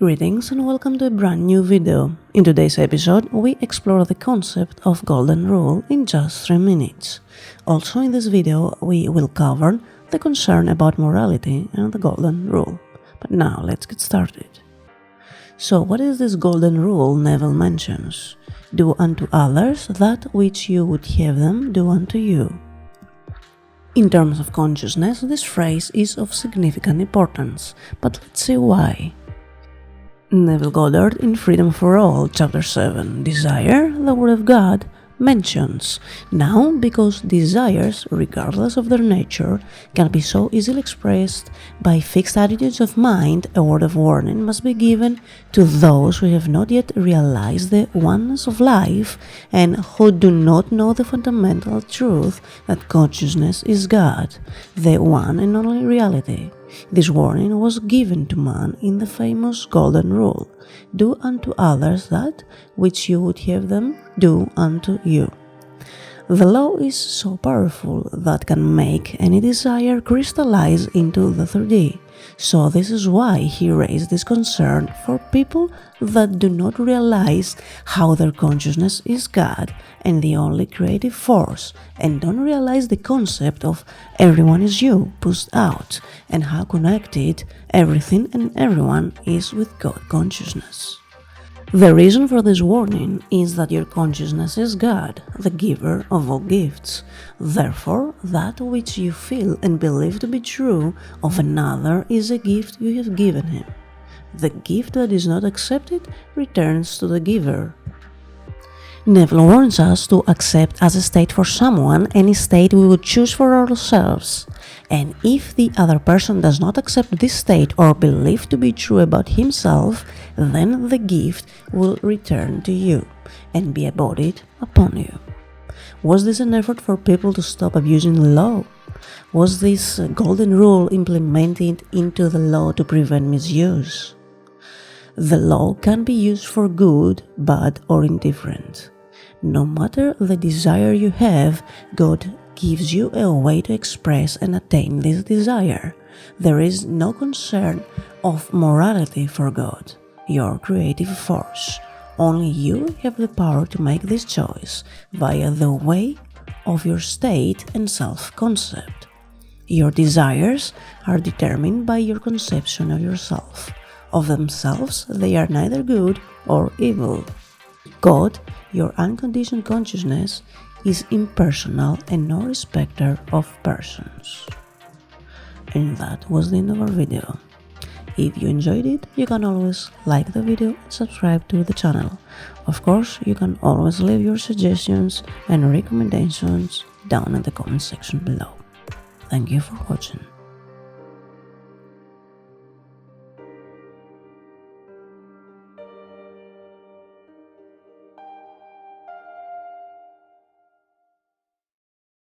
Greetings and welcome to a brand new video. In today's episode, we explore the concept of golden rule in just 3 minutes. Also in this video, we will cover the concern about morality and the golden rule. But now let's get started. So what is this golden rule Neville mentions? Do unto others that which you would have them do unto you. In terms of consciousness, this phrase is of significant importance, but let's see why. Neville Goddard in Freedom for All, Chapter 7, Desire, the Word of God, mentions, now because desires, regardless of their nature, can be so easily expressed by fixed attitudes of mind, a word of warning must be given to those who have not yet realized the oneness of life and who do not know the fundamental truth that consciousness is God, the one and only reality. This warning was given to man in the famous Golden Rule, do unto others that which you would have them do unto you. The law is so powerful that can make any desire crystallize into the 3D. So this is why he raised this concern for people that do not realize how their consciousness is God and the only creative force, and don't realize the concept of everyone is you pushed out and how connected everything and everyone is with God consciousness. The reason for this warning is that your consciousness is God, the giver of all gifts. Therefore, that which you feel and believe to be true of another is a gift you have given him. The gift that is not accepted returns to the giver. Neville warns us to accept as a state for someone any state we would choose for ourselves, and if the other person does not accept this state or believe to be true about himself, then the gift will return to you and be embodied upon you. Was this an effort for people to stop abusing the law? Was this golden rule implemented into the law to prevent misuse? The law can be used for good, bad, or indifferent. No matter the desire you have, God gives you a way to express and attain this desire. There is no concern of morality for God, your creative force. Only you have the power to make this choice via the way of your state and self-concept. Your desires are determined by your conception of yourself. Of themselves, they are neither good or evil. God, your unconditioned consciousness, is impersonal and no respecter of persons. And that was the end of our video. If you enjoyed it, you can always like the video and subscribe to the channel. Of course, you can always leave your suggestions and recommendations down in the comment section below. Thank you for watching.